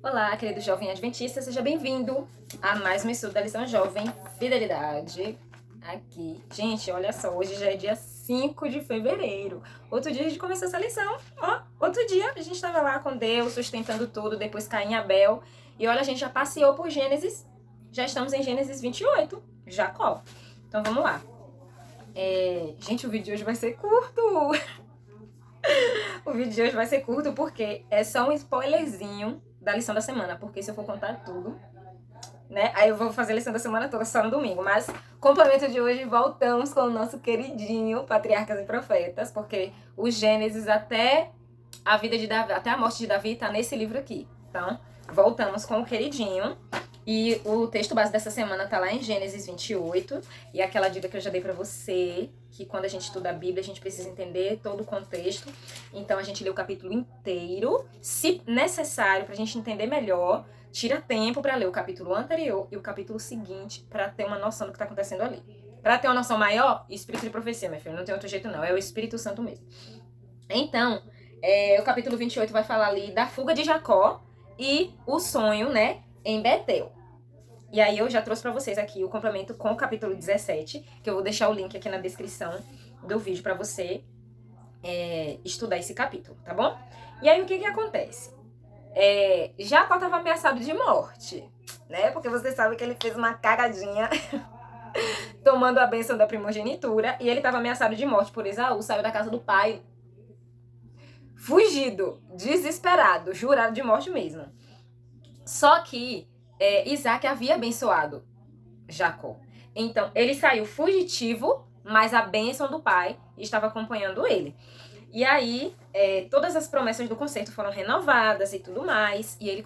Olá, querido jovem adventista, seja bem-vindo a mais um estudo da lição Jovem Fidelidade. Aqui, gente, olha só, hoje já é dia 5 de fevereiro. Outro dia a gente começou essa lição, ó, outro dia a gente estava lá com Deus, sustentando tudo, depois Caim e Abel. E olha, a gente já passeou por Gênesis, já estamos em Gênesis 28, Jacó. Então vamos lá. Gente, o vídeo de hoje vai ser curto. O vídeo de hoje vai ser curto porque é só um spoilerzinho da lição da semana, porque se eu for contar tudo, né, aí eu vou fazer a lição da semana toda só no domingo. Mas, complemento de hoje, voltamos com o nosso queridinho Patriarcas e Profetas, porque o Gênesis até a vida de Davi, até a morte de Davi tá nesse livro aqui. Então, voltamos com o queridinho. E o texto base dessa semana tá lá em Gênesis 28. E aquela dica que eu já dei pra você, que quando a gente estuda a Bíblia, a gente precisa entender todo o contexto. Então, a gente lê o capítulo inteiro. Se necessário, pra gente entender melhor, tira tempo pra ler o capítulo anterior e o capítulo seguinte, pra ter uma noção do que tá acontecendo ali. Pra ter uma noção maior, espírito de profecia, meu filho. Não tem outro jeito, não. É o Espírito Santo mesmo. Então, o capítulo 28 vai falar ali da fuga de Jacó e o sonho, né, em Betel. E aí eu já trouxe para vocês aqui o complemento com o capítulo 17, que eu vou deixar o link aqui na descrição do vídeo para você estudar esse capítulo, tá bom? E aí o que acontece? Jacó estava ameaçado de morte, né? Porque você sabe que ele fez uma cagadinha tomando a bênção da primogenitura e ele estava ameaçado de morte por Esaú, saiu da casa do pai fugido, desesperado, jurado de morte mesmo. Só que Isaac havia abençoado Jacó. Então, ele saiu fugitivo, mas a bênção do pai estava acompanhando ele. E aí, todas as promessas do concerto foram renovadas e tudo mais, e ele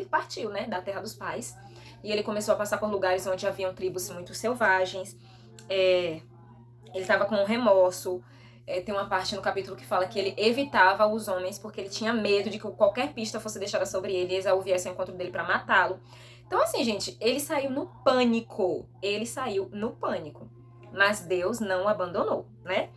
partiu, né, da terra dos pais, e ele começou a passar por lugares onde haviam tribos muito selvagens. Ele estava com remorso. Tem uma parte no capítulo que fala que ele evitava os homens porque ele tinha medo de que qualquer pista fosse deixada sobre ele e Esaú viesse ao encontro dele para matá-lo. Então, assim, gente, ele saiu no pânico. Ele saiu no pânico. Mas Deus não o abandonou, né?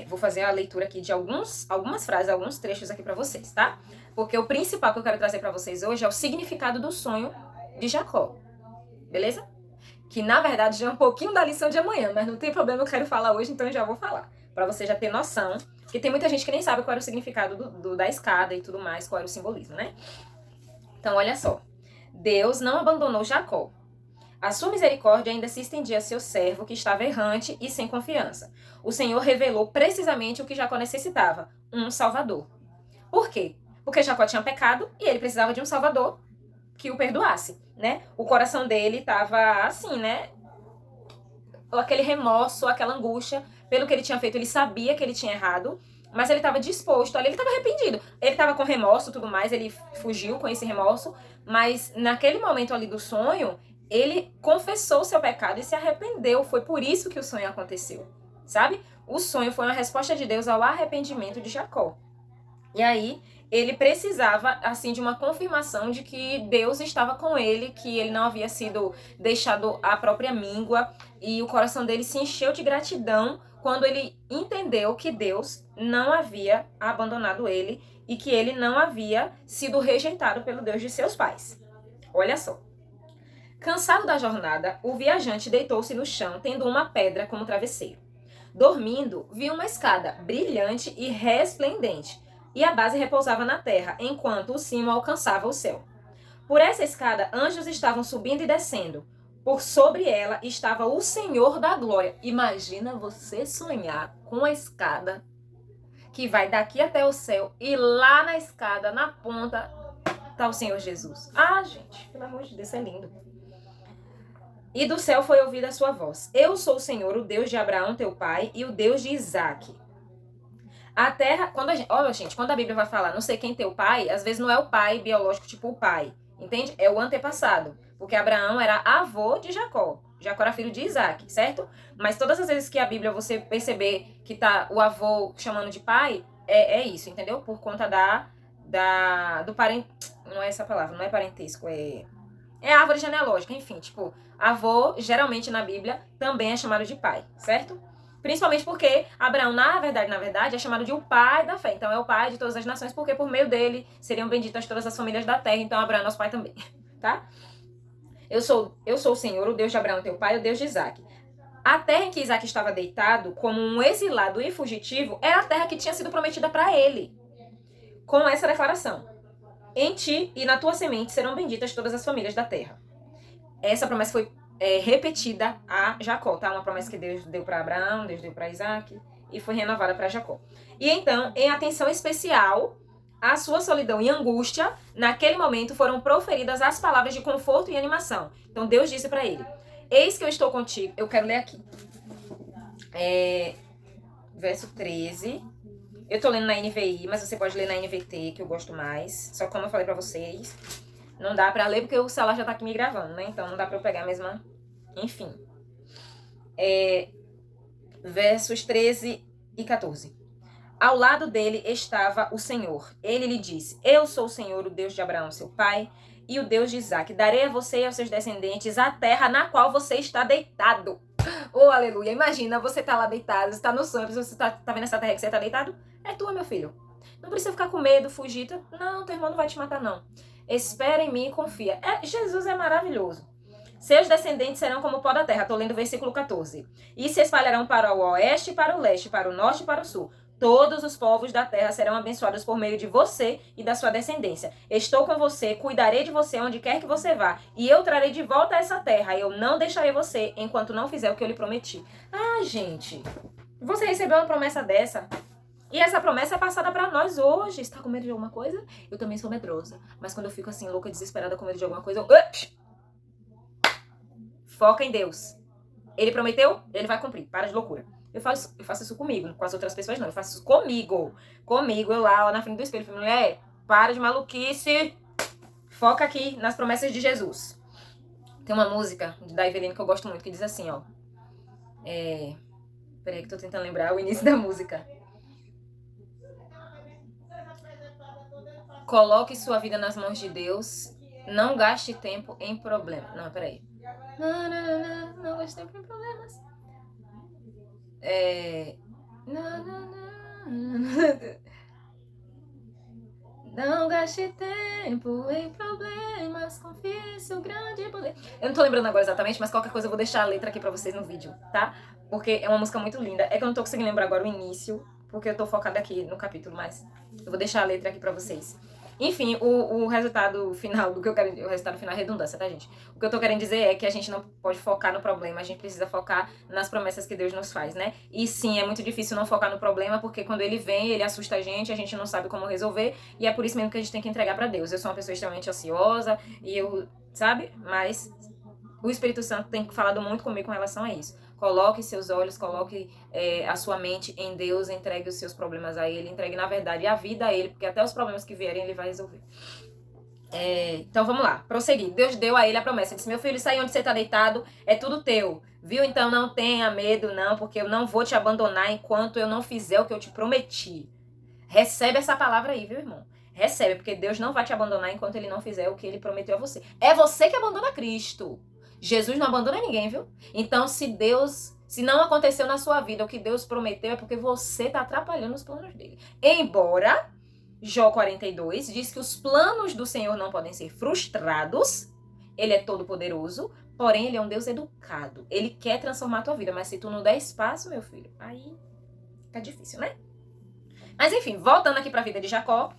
Vou fazer a leitura aqui de algumas frases, alguns trechos aqui para vocês, tá? Porque o principal que eu quero trazer para vocês hoje é o significado do sonho de Jacó. Beleza? Que na verdade já é um pouquinho da lição de amanhã, mas não tem problema, eu quero falar hoje, então eu já vou falar. Pra você já ter noção, porque tem muita gente que nem sabe qual era o significado da escada e tudo mais, qual era o simbolismo, né? Então, olha só. Deus não abandonou Jacó. A sua misericórdia ainda se estendia a seu servo que estava errante e sem confiança. O Senhor revelou precisamente o que Jacó necessitava, um salvador. Por quê? Porque Jacó tinha pecado e ele precisava de um salvador que o perdoasse, né? O coração dele estava assim, né? Aquele remorso, aquela angústia pelo que ele tinha feito. Ele sabia que ele tinha errado, mas ele estava disposto, ele estava arrependido. Ele estava com remorso e tudo mais, ele fugiu com esse remorso, mas naquele momento ali do sonho, ele confessou o seu pecado e se arrependeu. Foi por isso que o sonho aconteceu, sabe? O sonho foi uma resposta de Deus ao arrependimento de Jacó. E aí, ele precisava, assim, de uma confirmação de que Deus estava com ele, que ele não havia sido deixado à própria míngua, e o coração dele se encheu de gratidão quando ele entendeu que Deus não havia abandonado ele e que ele não havia sido rejeitado pelo Deus de seus pais. Olha só. Cansado da jornada, o viajante deitou-se no chão, tendo uma pedra como travesseiro. Dormindo, viu uma escada brilhante e resplendente, e a base repousava na terra, enquanto o cimo alcançava o céu. Por essa escada, anjos estavam subindo e descendo. Por sobre ela estava o Senhor da glória. Imagina você sonhar com a escada que vai daqui até o céu e lá na escada, na ponta, está o Senhor Jesus. Ah, gente, pelo amor de Deus, é lindo. E do céu foi ouvida a sua voz. Eu sou o Senhor, o Deus de Abraão, teu pai, e o Deus de Isaque. A terra, olha, gente, quando a Bíblia vai falar, não sei quem teu pai, às vezes não é o pai biológico, tipo o pai, entende? É o antepassado, porque Abraão era avô de Jacó. Jacó era filho de Isaac, certo? Mas todas as vezes que a Bíblia você perceber que tá o avô chamando de pai, é isso, entendeu? Por conta do parente, não é essa palavra, não é parentesco, é árvore genealógica, enfim, tipo, avô, geralmente na Bíblia, também é chamado de pai, certo? Principalmente porque Abraão, na verdade, é chamado de o pai da fé. Então é o pai de todas as nações, porque por meio dele seriam benditas todas as famílias da terra. Então Abraão é nosso pai também, tá? Eu sou o Senhor, o Deus de Abraão, teu pai, o Deus de Isaac. A terra em que Isaac estava deitado, como um exilado e fugitivo, era a terra que tinha sido prometida para ele. Com essa declaração: em ti e na tua semente serão benditas todas as famílias da terra. Essa promessa foi repetida a Jacó, tá? Uma promessa que Deus deu para Abraão, Deus deu para Isaac e foi renovada para Jacó. E então, em atenção especial à sua solidão e angústia, naquele momento foram proferidas as palavras de conforto e animação. Então Deus disse para ele: eis que eu estou contigo. Eu quero ler aqui. Verso 13. Eu tô lendo na NVI, mas você pode ler na NVT, que eu gosto mais. Só que como eu falei pra vocês, não dá pra ler porque o celular já tá aqui me gravando, né? Então não dá pra eu pegar a mesma... Enfim. Versos 13 e 14. Ao lado dele estava o Senhor. Ele lhe disse: eu sou o Senhor, o Deus de Abraão, seu pai, e o Deus de Isaac. Darei a você e aos seus descendentes a terra na qual você está deitado. Oh, aleluia. Imagina, você tá lá deitado, você tá no sonho, você tá vendo essa terra que você tá deitado? É tua, meu filho. Não precisa ficar com medo, fugir. Não, teu irmão não vai te matar, não. Espera em mim e confia. Jesus é maravilhoso. Seus descendentes serão como o pó da terra. Estou lendo o versículo 14. E se espalharão para o oeste, para o leste, para o norte e para o sul. Todos os povos da terra serão abençoados por meio de você e da sua descendência. Estou com você, cuidarei de você onde quer que você vá. E eu trarei de volta essa terra. Eu não deixarei você enquanto não fizer o que eu lhe prometi. Ah, gente, você recebeu uma promessa dessa? E essa promessa é passada pra nós hoje. Está com medo de alguma coisa? Eu também sou medrosa. Mas quando eu fico assim, louca, desesperada, com medo de alguma coisa, eu... Foca em Deus. Ele prometeu, ele vai cumprir. Para de loucura. Eu faço isso comigo, com as outras pessoas não. Eu faço isso comigo. Comigo, eu lá na frente do espelho. Falei, mulher, para de maluquice. Foca aqui nas promessas de Jesus. Tem uma música da Eveline que eu gosto muito, que diz assim, ó. Peraí que tô tentando lembrar o início da música. Coloque sua vida nas mãos de Deus. Não gaste tempo em problemas. Não, peraí. Não gaste tempo em problemas. Não gaste tempo em problemas, confie em seu grande poder. Eu não tô lembrando agora exatamente, mas qualquer coisa eu vou deixar a letra aqui pra vocês no vídeo, tá? Porque é uma música muito linda. É que eu não tô conseguindo lembrar agora o início, porque eu tô focada aqui no capítulo, mas eu vou deixar a letra aqui pra vocês. Enfim, o resultado final do que eu quero... O resultado final é redundância, tá, gente? O que eu tô querendo dizer é que a gente não pode focar no problema, a gente precisa focar nas promessas que Deus nos faz, né? E sim, é muito difícil não focar no problema, porque quando ele vem, ele assusta a gente não sabe como resolver, e é por isso mesmo que a gente tem que entregar pra Deus. Eu sou uma pessoa extremamente ansiosa, e eu, sabe? Mas o Espírito Santo tem falado muito comigo com relação a isso. Coloque seus olhos, coloque a sua mente em Deus, entregue os seus problemas a Ele, entregue, na verdade, a vida a Ele, porque até os problemas que vierem, Ele vai resolver. Então, vamos lá, prosseguir. Deus deu a ele a promessa, disse, meu filho, isso aí onde você está deitado é tudo teu, viu? Então, não tenha medo, não, porque eu não vou te abandonar enquanto eu não fizer o que eu te prometi. Recebe essa palavra aí, viu, irmão? Recebe, porque Deus não vai te abandonar enquanto Ele não fizer o que Ele prometeu a você. É você que abandona Cristo. Jesus não abandona ninguém, viu? Então, se não aconteceu na sua vida o que Deus prometeu, é porque você está atrapalhando os planos dele. Embora Jó 42 diz que os planos do Senhor não podem ser frustrados, ele é todo poderoso, porém ele é um Deus educado. Ele quer transformar a tua vida, mas se tu não der espaço, meu filho, aí fica difícil, né? Mas enfim, voltando aqui para a vida de Jacó,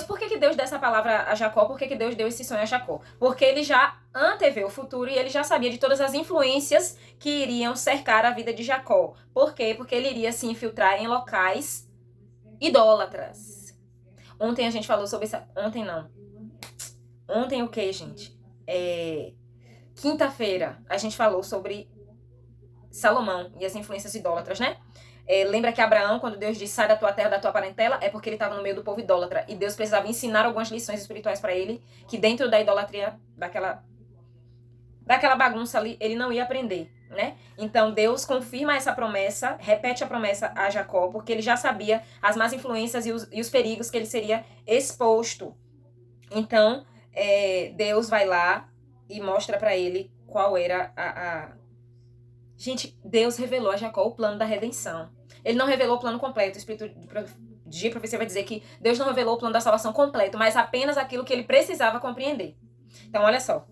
por que Deus deu essa palavra a Jacó? Por que Deus deu esse sonho a Jacó? Porque ele já anteveu o futuro e ele já sabia de todas as influências que iriam cercar a vida de Jacó. Por quê? Porque ele iria se infiltrar em locais idólatras. Ontem a gente falou sobre isso. Ontem não. Ontem o que, gente? Quinta-feira a gente falou sobre Salomão e as influências idólatras, né? Lembra que Abraão, quando Deus disse, sai da tua terra, da tua parentela, é porque ele estava no meio do povo idólatra. E Deus precisava ensinar algumas lições espirituais para ele, que dentro da idolatria, daquela bagunça ali, ele não ia aprender, né? Então Deus confirma essa promessa, repete a promessa a Jacó, porque ele já sabia as más influências e os perigos que ele seria exposto. Então, Deus vai lá e mostra para ele qual era Gente, Deus revelou a Jacó o plano da redenção. Ele não revelou o plano completo. O Espírito de profecia vai dizer que Deus não revelou o plano da salvação completo, mas apenas aquilo que ele precisava compreender. Então, olha só.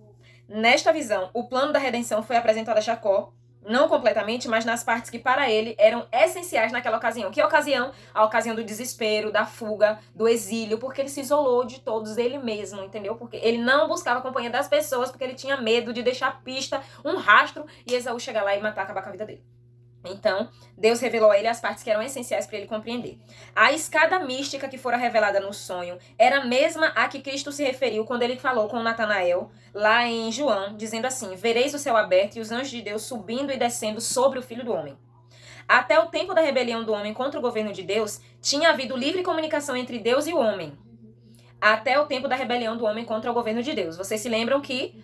Nesta visão, o plano da redenção foi apresentado a Jacó, não completamente, mas nas partes que para ele eram essenciais naquela ocasião. Que ocasião? A ocasião do desespero, da fuga, do exílio, porque ele se isolou de todos ele mesmo, entendeu? Porque ele não buscava a companhia das pessoas, porque ele tinha medo de deixar pista, um rastro, e Esaú chegar lá e matar, acabar com a vida dele. Então, Deus revelou a ele as partes que eram essenciais para ele compreender. A escada mística que fora revelada no sonho era a mesma a que Cristo se referiu quando ele falou com Natanael, lá em João, dizendo assim: vereis o céu aberto e os anjos de Deus subindo e descendo sobre o Filho do Homem. Até o tempo da rebelião do homem contra o governo de Deus, tinha havido livre comunicação entre Deus e o homem. Até o tempo da rebelião do homem contra o governo de Deus. Vocês se lembram que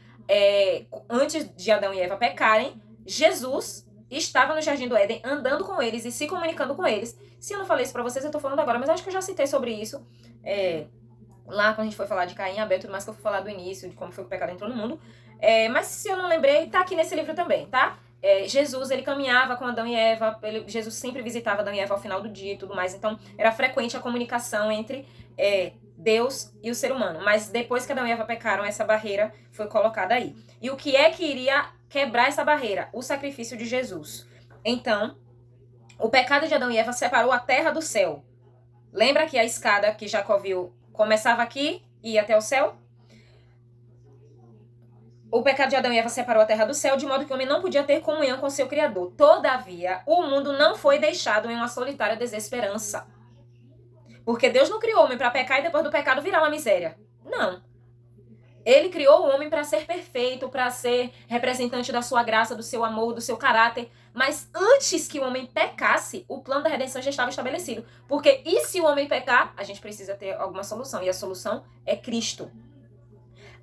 antes de Adão e Eva pecarem, Jesus estava no Jardim do Éden, andando com eles e se comunicando com eles. Se eu não falei isso pra vocês, eu tô falando agora, mas acho que eu já citei sobre isso. Lá, quando a gente foi falar de Caim e Abel, tudo mais que eu fui falar do início, de como foi que o pecado entrou no mundo. Mas se eu não lembrei, tá aqui nesse livro também, tá? Jesus, ele caminhava com Adão e Eva, Jesus sempre visitava Adão e Eva ao final do dia e tudo mais. Então, era frequente a comunicação entre Deus e o ser humano. Mas depois que Adão e Eva pecaram, essa barreira foi colocada aí. E o que é que iria quebrar essa barreira? O sacrifício de Jesus. Então, o pecado de Adão e Eva separou a terra do céu. Lembra que a escada que Jacó viu começava aqui e ia até o céu? O pecado de Adão e Eva separou a terra do céu, de modo que o homem não podia ter comunhão com seu Criador. Todavia, o mundo não foi deixado em uma solitária desesperança. Porque Deus não criou o homem para pecar e depois do pecado virar uma miséria. Não. Ele criou o homem para ser perfeito, para ser representante da sua graça, do seu amor, do seu caráter. Mas antes que o homem pecasse, o plano da redenção já estava estabelecido. Porque e se o homem pecar, a gente precisa ter alguma solução. E a solução é Cristo.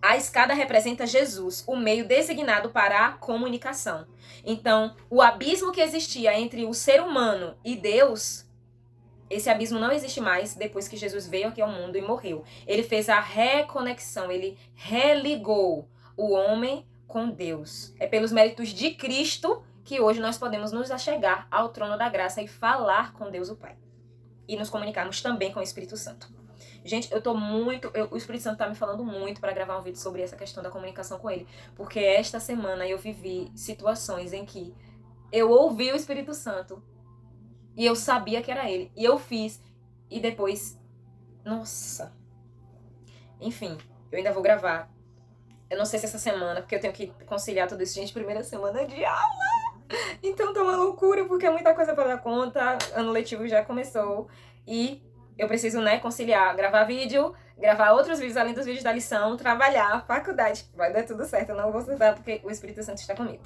A escada representa Jesus, o meio designado para a comunicação. Então, o abismo que existia entre o ser humano e Deus, esse abismo não existe mais depois que Jesus veio aqui ao mundo e morreu. Ele fez a reconexão, ele religou o homem com Deus. É pelos méritos de Cristo que hoje nós podemos nos achegar ao trono da graça e falar com Deus o Pai. E nos comunicarmos também com o Espírito Santo. Gente, o Espírito Santo tá me falando muito para gravar um vídeo sobre essa questão da comunicação com ele. Porque esta semana eu vivi situações em que eu ouvi o Espírito Santo e eu sabia que era ele. E eu fiz. E depois, nossa. Enfim, eu ainda vou gravar. Eu não sei se essa semana, porque eu tenho que conciliar tudo isso. Gente, primeira semana de aula. Então tá uma loucura, porque é muita coisa pra dar conta. Ano letivo já começou. E eu preciso, conciliar, gravar vídeo, gravar outros vídeos além dos vídeos da lição, trabalhar, faculdade. Vai dar tudo certo, eu não vou estudar porque o Espírito Santo está comigo.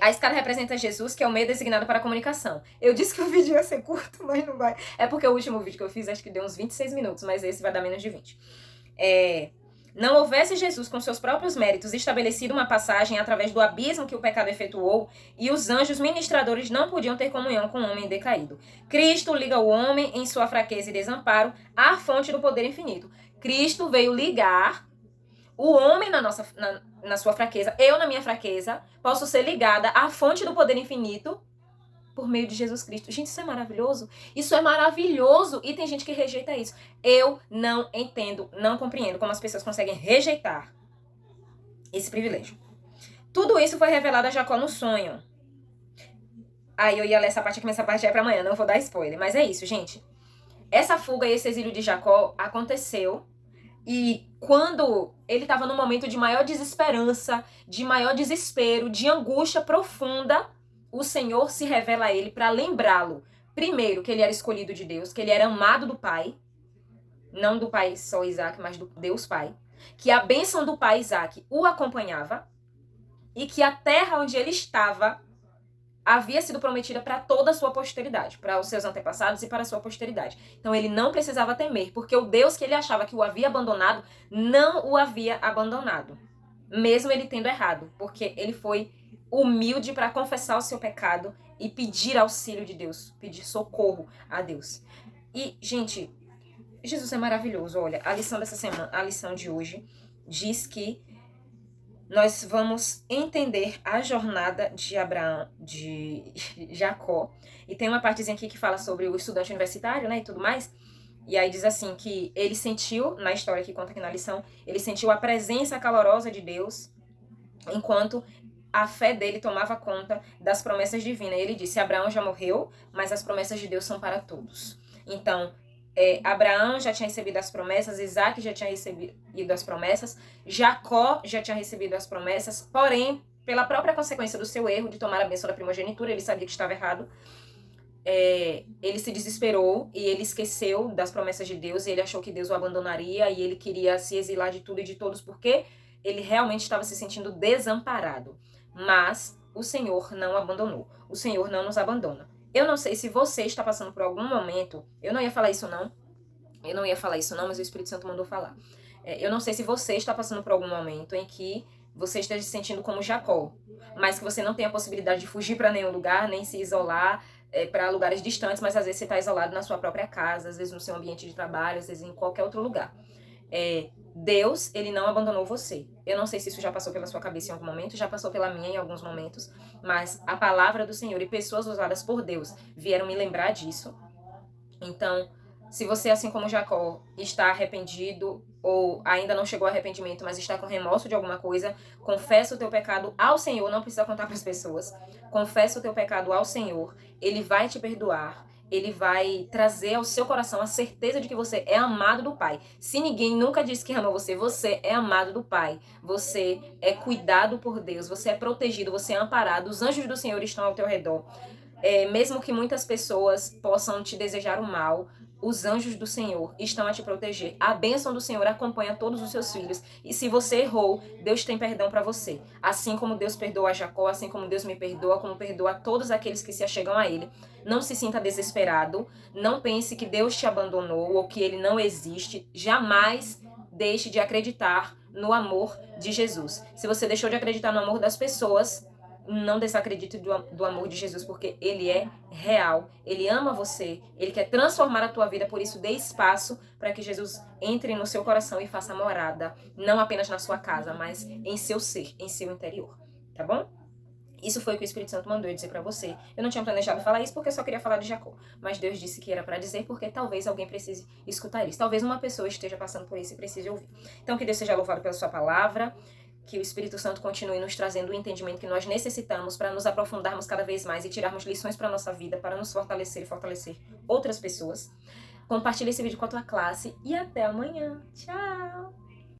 A escada representa Jesus, que é o meio designado para a comunicação. Eu disse que o vídeo ia ser curto, mas não vai. É porque o último vídeo que eu fiz, acho que deu uns 26 minutos, mas esse vai dar menos de 20. Não houvesse Jesus com seus próprios méritos estabelecido uma passagem através do abismo que o pecado efetuou, e os anjos ministradores não podiam ter comunhão com o homem decaído. Cristo liga o homem em sua fraqueza e desamparo à fonte do poder infinito. Cristo veio ligar o homem na sua fraqueza, eu na minha fraqueza, posso ser ligada à fonte do poder infinito por meio de Jesus Cristo. Gente, isso é maravilhoso? Isso é maravilhoso! E tem gente que rejeita isso. Eu não entendo, não compreendo como as pessoas conseguem rejeitar esse privilégio. Tudo isso foi revelado a Jacó no sonho. Aí eu ia ler essa parte aqui, mas essa parte já é pra amanhã, não vou dar spoiler. Mas é isso, gente. Essa fuga e esse exílio de Jacó aconteceu. E quando ele estava num momento de maior desesperança, de maior desespero, de angústia profunda, o Senhor se revela a ele para lembrá-lo, primeiro, que ele era escolhido de Deus, que ele era amado do Pai, não do pai só Isaac, mas do Deus Pai, que a bênção do pai Isaac o acompanhava e que a terra onde ele estava havia sido prometida para toda a sua posteridade, para os seus antepassados e para a sua posteridade. Então ele não precisava temer, porque o Deus que ele achava que o havia abandonado, não o havia abandonado, mesmo ele tendo errado, porque ele foi humilde para confessar o seu pecado e pedir auxílio de Deus, pedir socorro a Deus. E, gente, Jesus é maravilhoso. Olha, a lição dessa semana, a lição de hoje, diz que nós vamos entender a jornada de Abraão, de Jacó. E tem uma partezinha aqui que fala sobre o estudante universitário, né, e tudo mais. E aí diz assim que ele sentiu, na história que conta aqui na lição, ele sentiu a presença calorosa de Deus, enquanto a fé dele tomava conta das promessas divinas. E ele disse, Abraão já morreu, mas as promessas de Deus são para todos. Então, Abraão já tinha recebido as promessas, Isaac já tinha recebido as promessas, Jacó já tinha recebido as promessas, porém, pela própria consequência do seu erro de tomar a bênção da primogenitura, ele sabia que estava errado, ele se desesperou e ele esqueceu das promessas de Deus e ele achou que Deus o abandonaria e ele queria se exilar de tudo e de todos porque ele realmente estava se sentindo desamparado. Mas o Senhor não o abandonou. O Senhor não nos abandona. Eu não sei se você está passando por algum momento, eu não ia falar isso não, mas o Espírito Santo mandou falar. Eu não sei se você está passando por algum momento em que você esteja se sentindo como Jacó, mas que você não tem a possibilidade de fugir para nenhum lugar, nem se isolar para lugares distantes, mas às vezes você está isolado na sua própria casa, às vezes no seu ambiente de trabalho, às vezes em qualquer outro lugar. Deus, ele não abandonou você. Eu não sei se isso já passou pela sua cabeça em algum momento, já passou pela minha em alguns momentos, mas a palavra do Senhor e pessoas usadas por Deus vieram me lembrar disso. Então, se você, assim como Jacó, está arrependido ou ainda não chegou ao arrependimento, mas está com remorso de alguma coisa, confessa o teu pecado ao Senhor, não precisa contar para as pessoas. Confessa o teu pecado ao Senhor, ele vai te perdoar. Ele vai trazer ao seu coração a certeza de que você é amado do Pai. Se ninguém nunca disse que ama você, você é amado do Pai. Você é cuidado por Deus, você é protegido, você é amparado. Os anjos do Senhor estão ao teu redor. Mesmo que muitas pessoas possam te desejar o mal, os anjos do Senhor estão a te proteger. A bênção do Senhor acompanha todos os seus filhos. E se você errou, Deus tem perdão para você. Assim como Deus perdoa a Jacó, assim como Deus me perdoa, como perdoa a todos aqueles que se achegam a Ele. Não se sinta desesperado. Não pense que Deus te abandonou ou que Ele não existe. Jamais deixe de acreditar no amor de Jesus. Se você deixou de acreditar no amor das pessoas, não desacredite do amor de Jesus, porque ele é real, ele ama você, ele quer transformar a tua vida, por isso dê espaço para que Jesus entre no seu coração e faça morada, não apenas na sua casa, mas em seu ser, em seu interior, tá bom? Isso foi o que o Espírito Santo mandou eu dizer para você. Eu não tinha planejado falar isso porque eu só queria falar de Jacó, mas Deus disse que era para dizer porque talvez alguém precise escutar isso, talvez uma pessoa esteja passando por isso e precise ouvir. Então que Deus seja louvado pela sua palavra, que o Espírito Santo continue nos trazendo o entendimento que nós necessitamos para nos aprofundarmos cada vez mais e tirarmos lições para a nossa vida, para nos fortalecer e fortalecer outras pessoas. Compartilhe esse vídeo com a tua classe e até amanhã. Tchau!